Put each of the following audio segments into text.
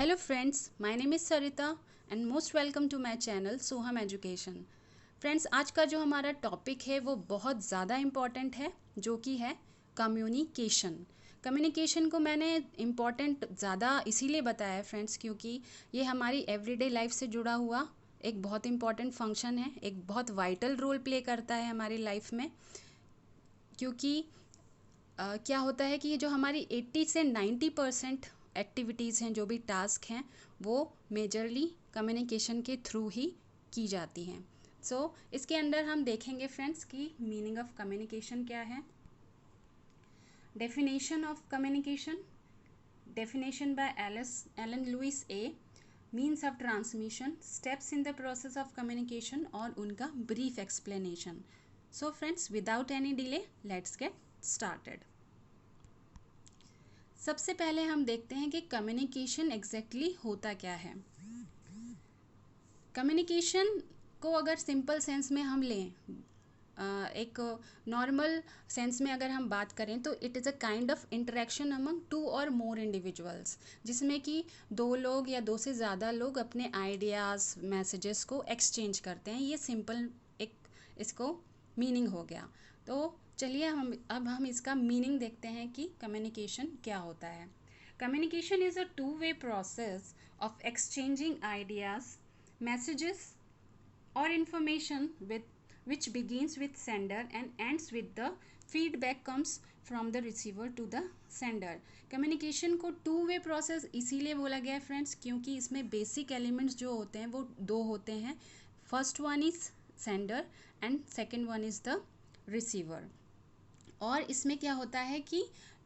Hello friends, my name is Sarita and most welcome to my channel Soham education. Friends, आज का जो हमारा topic है वो बहुत ज़्यादा इम्पॉर्टेंट है, जो कि है कम्युनिकेशन। कम्युनिकेशन को मैंने इम्पॉर्टेंट ज़्यादा इसीलिए बताया है फ्रेंड्स, क्योंकि ये हमारी एवरीडे लाइफ से जुड़ा हुआ एक बहुत इम्पॉर्टेंट फंक्शन है, एक बहुत वाइटल रोल प्ले करता है हमारी लाइफ में। क्योंकि क्या होता है कि ये जो हमारी 80 से 90% एक्टिविटीज़ हैं, जो भी टास्क हैं, वो मेजरली कम्युनिकेशन के थ्रू ही की जाती हैं। सो इसके अंदर हम देखेंगे फ्रेंड्स कि मीनिंग ऑफ कम्युनिकेशन क्या है। Definition of communication, definition by Allen Louis a, means of transmission, steps in the process of communication और उनका brief explanation. So friends, without any delay let's get started. सबसे पहले हम देखते हैं कि कम्युनिकेशन एग्जैक्टली होता क्या है। कम्युनिकेशन को अगर सिंपल सेंस में हम लें, एक नॉर्मल सेंस में अगर हम बात करें, तो it is a kind of interaction among two और मोर इंडिविजुअल्स, जिसमें कि दो लोग या दो से ज़्यादा लोग अपने आइडियाज़, मैसेजेस को एक्सचेंज करते हैं। ये सिंपल एक इसको मीनिंग हो गया। तो चलिए हम इसका मीनिंग देखते हैं कि कम्युनिकेशन क्या होता है। Communication is a two way process of exchanging ideas, messages और information with which begins with sender and ends with the feedback comes from the receiver to the sender। Communication को two way process इसीलिए बोला गया है friends, क्योंकि इसमें basic elements जो होते हैं वो दो होते हैं। First one is sender and second one is the receiver. और इसमें क्या होता है कि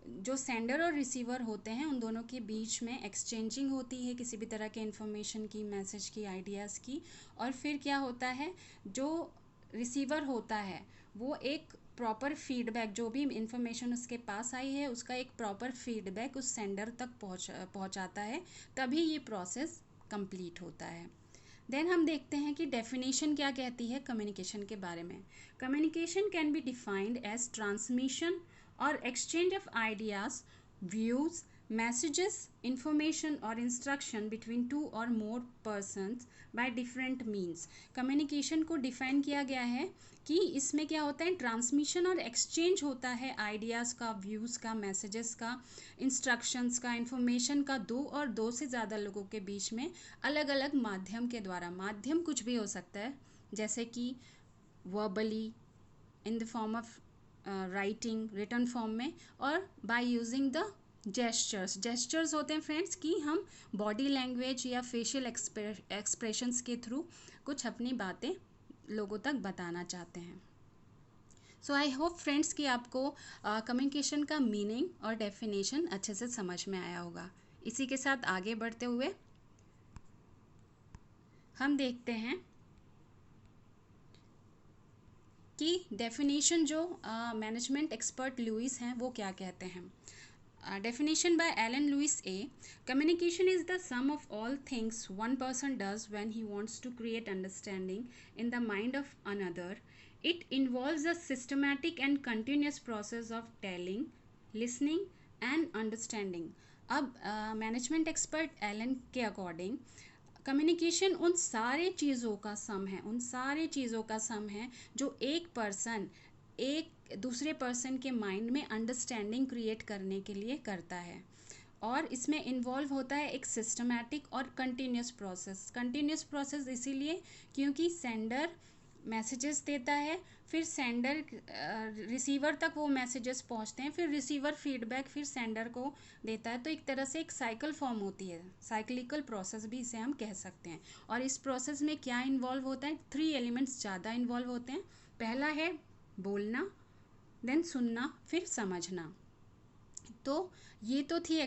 जो सेंडर और रिसीवर होते हैं, उन दोनों के बीच में एक्सचेंजिंग होती है किसी भी तरह के इन्फॉर्मेशन की, मैसेज की, आइडियाज़ की। और फिर क्या होता है, जो रिसीवर होता है वो एक प्रॉपर फीडबैक, जो भी इंफॉर्मेशन उसके पास आई है उसका एक प्रॉपर फीडबैक उस सेंडर तक पहुंचाता है, तभी ये प्रोसेस कंप्लीट होता है। देन हम देखते हैं कि डेफिनेशन क्या कहती है कम्युनिकेशन के बारे में। Communication can be defined as transmission और exchange of ideas, views, messages, information और इंस्ट्रक्शन बिटवीन टू और more persons by different means. Communication को डिफाइन किया गया है कि इसमें क्या होता है, ट्रांसमिशन और एक्सचेंज होता है आइडियाज़ का, व्यूज़ का, मैसेजेस का, इंस्ट्रक्शंस का, इंफॉर्मेशन का, दो और दो से ज़्यादा लोगों के बीच में अलग अलग माध्यम के द्वारा। माध्यम कुछ भी हो सकता है, जैसे कि verbally, in the form of writing, written form में, और by using the gestures. Gestures होते हैं फ्रेंड्स कि हम बॉडी लैंग्वेज या फेशियल एक्सप्रेशंस के थ्रू कुछ अपनी बातें लोगों तक बताना चाहते हैं। सो आई होप फ्रेंड्स कि आपको कम्युनिकेशन का मीनिंग और डेफिनेशन अच्छे से समझ में आया होगा। इसी के साथ आगे बढ़ते हुए हम देखते हैं कि डेफिनेशन जो मैनेजमेंट एक्सपर्ट लुइस हैं वो क्या कहते हैं। Definition by Alan Lewis A. Communication is the sum of all things one person does when he wants to create understanding in the mind of another. It involves a systematic and continuous process of telling, listening and understanding. अब management expert Elon के according communication उन सारे चीज़ों का सम है, उन सारे चीज़ों का सम है जो एक पर्सन एक दूसरे पर्सन के माइंड में अंडरस्टैंडिंग क्रिएट करने के लिए करता है। और इसमें इन्वॉल्व होता है एक सिस्टमैटिक और कंटिन्यूस प्रोसेस। कंटिन्यूस प्रोसेस इसीलिए क्योंकि सेंडर मैसेजेस देता है, फिर सेंडर रिसीवर तक वो मैसेजेस पहुंचते हैं, फिर रिसीवर फीडबैक फिर सेंडर को देता है। तो एक तरह से एक साइकिल फॉर्म होती है, साइक्लिकल प्रोसेस भी इसे हम कह सकते हैं। और इस प्रोसेस में क्या इन्वॉल्व होता है, 3 एलिमेंट्स ज़्यादा इन्वॉल्व होते हैं। पहला है बोलना, देन सुनना, फिर समझना। तो ये तो थी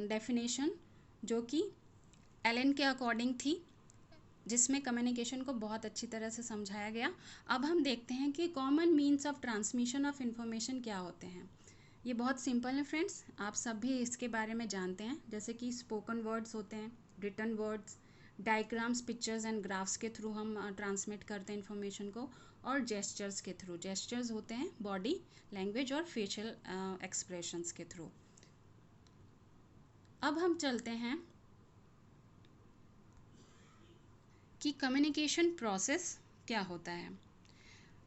डेफिनेशन जो कि एलन के अकॉर्डिंग थी, जिसमें कम्युनिकेशन को बहुत अच्छी तरह से समझाया गया। अब हम देखते हैं कि common means of transmission of information क्या होते हैं। ये बहुत सिंपल है फ्रेंड्स, आप सब भी इसके बारे में जानते हैं, जैसे कि स्पोकन वर्ड्स होते हैं, written words, diagrams, pictures and graphs के थ्रू हम ट्रांसमिट करते हैं इन्फॉर्मेशन को, और जेस्चर्स के थ्रू। जेस्चर्स होते हैं बॉडी लैंग्वेज और फेशियल एक्सप्रेशंस के थ्रू। अब हम चलते हैं कि कम्युनिकेशन प्रोसेस क्या होता है।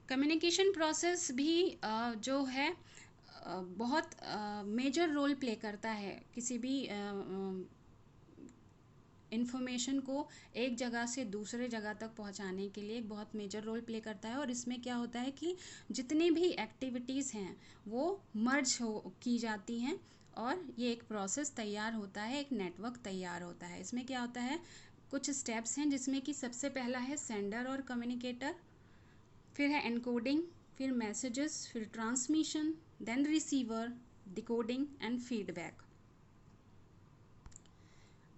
कम्युनिकेशन प्रोसेस भी जो है बहुत मेजर रोल प्ले करता है किसी भी इन्फॉर्मेशन को एक जगह से दूसरे जगह तक पहुंचाने के लिए एक बहुत मेजर रोल प्ले करता है। और इसमें क्या होता है कि जितनी भी एक्टिविटीज़ हैं वो मर्ज हो की जाती हैं और ये एक प्रोसेस तैयार होता है, एक नेटवर्क तैयार होता है। इसमें क्या होता है, कुछ स्टेप्स हैं जिसमें कि सबसे पहला है सेंडर और कम्युनिकेटर, फिर है एनकोडिंग, फिर मैसेजेस, फिर transmission, then receiver, decoding and feedback.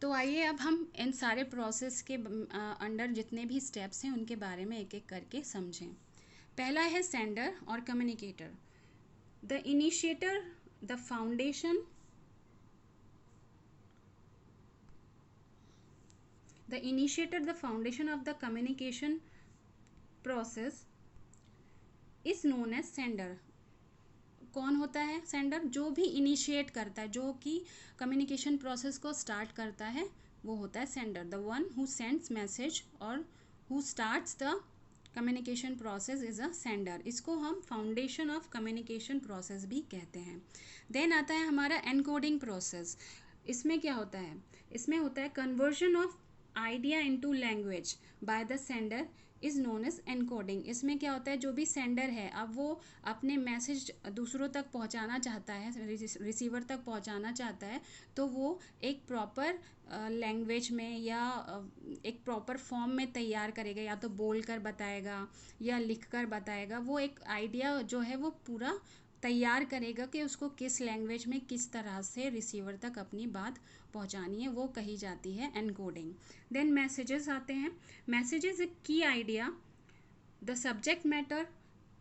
तो आइए अब हम इन सारे प्रोसेस के अंडर जितने भी स्टेप्स हैं उनके बारे में एक एक करके समझें। पहला है सेंडर और communicator. The initiator, the foundation, the foundation of the communication process is known as sender। कौन होता है सेंडर? जो भी इनिशिएट करता है, जो कि कम्युनिकेशन प्रोसेस को स्टार्ट करता है, वो होता है sender. The one who sends message और who starts the communication process is a sender. इसको हम फाउंडेशन ऑफ कम्युनिकेशन प्रोसेस भी कहते हैं। देन आता है हमारा एनकोडिंग प्रोसेस। इसमें क्या होता है? इसमें होता है conversion of idea into language by the sender is known as encoding. इसमें क्या होता है, जो भी सेंडर है अब वो अपने मैसेज दूसरों तक पहुंचाना चाहता है, रिसीवर तक पहुंचाना चाहता है, तो वो एक प्रॉपर लैंग्वेज में या एक प्रॉपर फॉर्म में तैयार करेगा, या तो बोल कर बताएगा या लिख कर बताएगा। वो एक आइडिया जो है वो पूरा तैयार करेगा कि उसको किस लैंग्वेज में किस तरह से रिसीवर तक अपनी बात पहुंचानी है, वो कही जाती है एनकोडिंग। देन मैसेजेस आते हैं। मैसेजेस एक की idea, the subject matter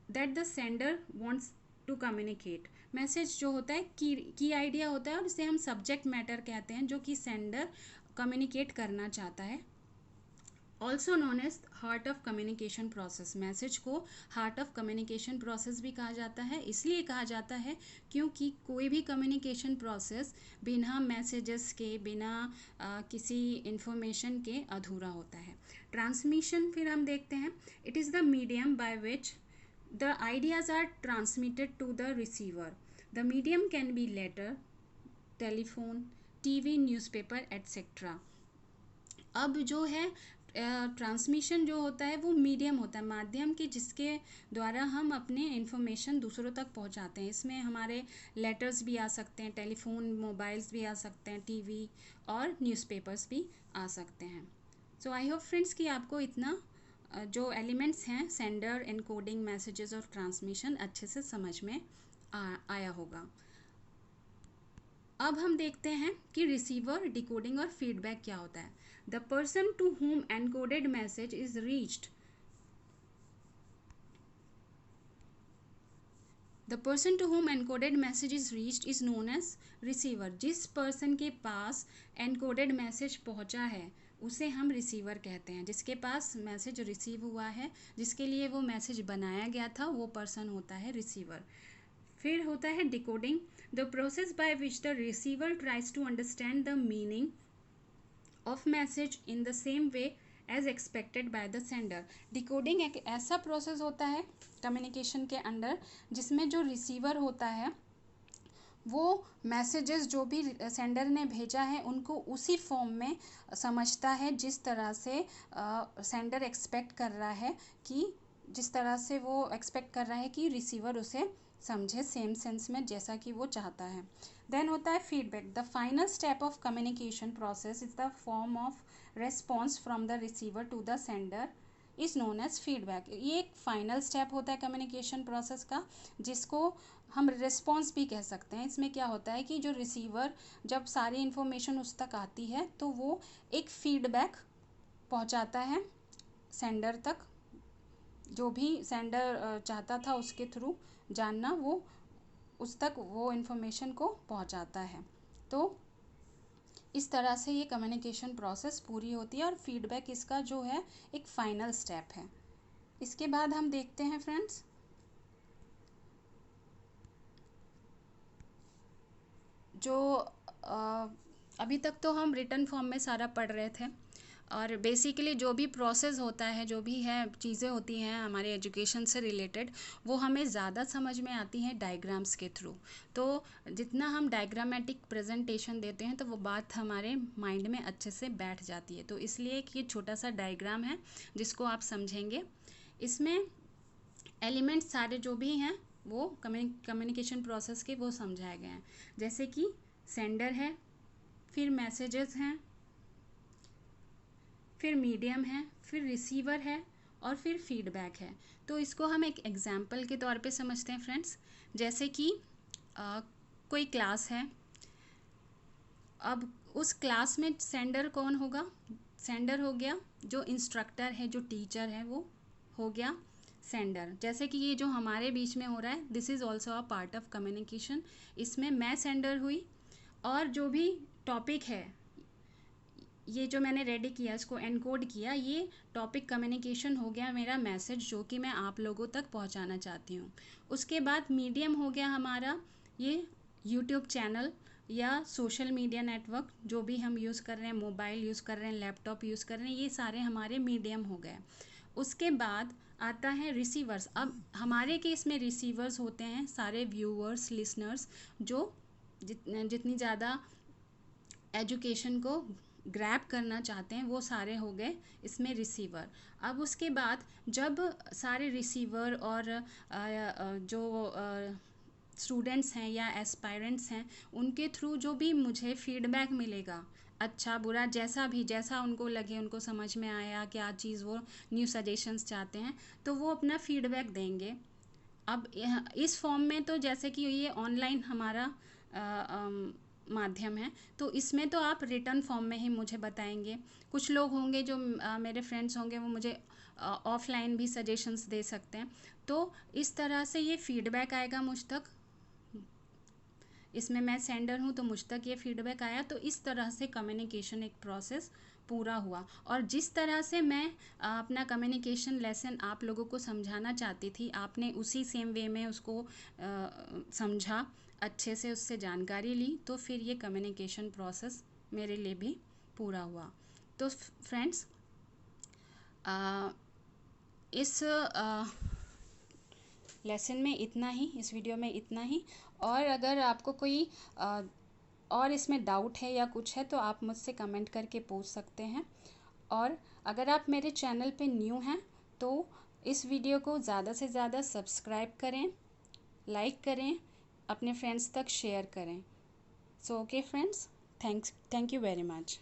that the sender wants to communicate. Message जो होता है की आइडिया होता है और इसे हम सब्जेक्ट मैटर कहते हैं, जो कि सेंडर कम्युनिकेट करना चाहता है। Also known as heart of communication process. Message को हार्ट ऑफ कम्युनिकेशन प्रोसेस भी कहा जाता है। इसलिए कहा जाता है क्योंकि कोई भी कम्युनिकेशन प्रोसेस बिना मैसेजेस के, बिना किसी इंफॉर्मेशन के अधूरा होता है। ट्रांसमिशन फिर हम देखते हैं। It is the medium by which the ideas are transmitted to the receiver. The medium can be letter, telephone, TV, newspaper etcetera. अब जो है ट्रांसमिशन जो होता है वो मीडियम होता है, माध्यम कि जिसके द्वारा हम अपने इन्फॉर्मेशन दूसरों तक पहुंचाते हैं। इसमें हमारे लेटर्स भी आ सकते हैं, टेलीफोन, मोबाइल्स भी आ सकते हैं, टीवी और न्यूज़पेपर्स भी आ सकते हैं। सो आई होप फ्रेंड्स कि आपको इतना जो एलिमेंट्स हैं सेंडर, एनकोडिंग, मैसेजेस और ट्रांसमिशन अच्छे से समझ में आया होगा। अब हम देखते हैं कि रिसीवर, डिकोडिंग और फीडबैक क्या होता है। The person to whom encoded message is reached, the person to whom encoded message is reached is known as receiver। जिस पर्सन के पास encoded मैसेज पहुंचा है उसे हम रिसीवर कहते हैं। जिसके पास मैसेज रिसीव हुआ है, जिसके लिए वो मैसेज बनाया गया था, वो पर्सन होता है रिसीवर। फिर होता है decoding. The process by which the receiver tries to understand the meaning of message in the same way as expected by the sender. Decoding एक ऐसा प्रोसेस होता है कम्युनिकेशन के अंडर जिसमें जो रिसीवर होता है वो मैसेजेस जो भी सेंडर ने भेजा है उनको उसी फॉर्म में समझता है जिस तरह से सेंडर एक्सपेक्ट कर रहा है, कि जिस तरह से वो एक्सपेक्ट कर रहा है कि रिसीवर उसे समझे सेम सेंस में जैसा कि वो चाहता है। देन होता है feedback. The final step of communication process is the form of response from the receiver to the sender is known as feedback. ये एक फाइनल स्टेप होता है कम्युनिकेशन प्रोसेस का, जिसको हम रिस्पॉन्स भी कह सकते हैं। इसमें क्या होता है कि जो रिसीवर, जब सारी इन्फॉर्मेशन उस तक आती है तो वो एक फीडबैक पहुंचाता है सेंडर तक। जो भी सेंडर चाहता था उसके थ्रू जानना, वो उस तक वो इन्फॉर्मेशन को पहुंचाता है। तो इस तरह से ये कम्युनिकेशन प्रोसेस पूरी होती है और फीडबैक इसका जो है एक फाइनल स्टेप है। इसके बाद हम देखते हैं फ्रेंड्स जो अभी तक तो हम रिटन फॉर्म में सारा पढ़ रहे थे। और बेसिकली जो भी प्रोसेस होता है, जो भी है चीज़ें होती हैं हमारे एजुकेशन से रिलेटेड, वो हमें ज़्यादा समझ में आती हैं डायग्राम्स के थ्रू। तो जितना हम डायग्रामेटिक प्रेजेंटेशन देते हैं तो वो बात हमारे माइंड में अच्छे से बैठ जाती है। तो इसलिए कि ये छोटा सा डायग्राम है जिसको आप समझेंगे। इसमें एलिमेंट्स सारे जो भी हैं वो कम्युनिकेशन प्रोसेस के वो समझाए गए हैं। जैसे कि सेंडर है, फिर मैसेजेस हैं, फिर मीडियम है, फिर रिसीवर है और फिर फीडबैक है। तो इसको हम एक एग्जाम्पल के तौर पे समझते हैं फ्रेंड्स। जैसे कि कोई क्लास है, अब उस क्लास में सेंडर कौन होगा? सेंडर हो गया जो इंस्ट्रक्टर है, जो टीचर है, वो हो गया सेंडर। जैसे कि ये जो हमारे बीच में हो रहा है, this is also a part of communication. इसमें मैं सेंडर हुई और जो भी टॉपिक है, ये जो मैंने रेडी किया, इसको एनकोड किया, ये टॉपिक कम्युनिकेशन हो गया मेरा मैसेज जो कि मैं आप लोगों तक पहुंचाना चाहती हूँ। उसके बाद मीडियम हो गया हमारा ये यूट्यूब चैनल या सोशल मीडिया नेटवर्क, जो भी हम यूज़ कर रहे हैं, मोबाइल यूज़ कर रहे हैं, लैपटॉप यूज़ कर रहे हैं, ये सारे हमारे मीडियम हो गए। उसके बाद आता है रिसीवर्स। अब हमारे केस में रिसीवर्स होते हैं सारे व्यूअर्स, लिसनर्स, जो जितनी ज़्यादा एजुकेशन को ग्रैब करना चाहते हैं, वो सारे हो गए इसमें रिसीवर। अब उसके बाद जब सारे रिसीवर और जो स्टूडेंट्स हैं या एस्पायरेंट्स हैं, उनके थ्रू जो भी मुझे फीडबैक मिलेगा, अच्छा बुरा जैसा भी, जैसा उनको लगे, उनको समझ में आया क्या चीज़, वो न्यू सजेशंस चाहते हैं, तो वो अपना फीडबैक देंगे। अब इस फॉर्म में तो जैसे कि ये ऑनलाइन हमारा माध्यम है, तो इसमें तो आप रिटर्न फॉर्म में ही मुझे बताएंगे। कुछ लोग होंगे जो मेरे फ्रेंड्स होंगे, वो मुझे ऑफलाइन भी सजेशंस दे सकते हैं। तो इस तरह से ये फीडबैक आएगा मुझ तक। इसमें मैं सेंडर हूँ तो मुझ तक ये फीडबैक आया। तो इस तरह से कम्युनिकेशन एक प्रोसेस पूरा हुआ। और जिस तरह से मैं अपना कम्युनिकेशन लेसन आप लोगों को समझाना चाहती थी, आपने उसी सेम वे में उसको समझा, अच्छे से उससे जानकारी ली, तो फिर ये कम्युनिकेशन प्रोसेस मेरे लिए भी पूरा हुआ। तो फ्रेंड्स, इस लेसन में इतना ही, इस वीडियो में इतना ही। और अगर आपको कोई और इसमें डाउट है या कुछ है तो आप मुझसे कमेंट करके पूछ सकते हैं। और अगर आप मेरे चैनल पे न्यू हैं तो इस वीडियो को ज़्यादा से ज़्यादा सब्सक्राइब करें, लाइक करें, अपने फ्रेंड्स तक शेयर करें। So okay friends, thank you very much.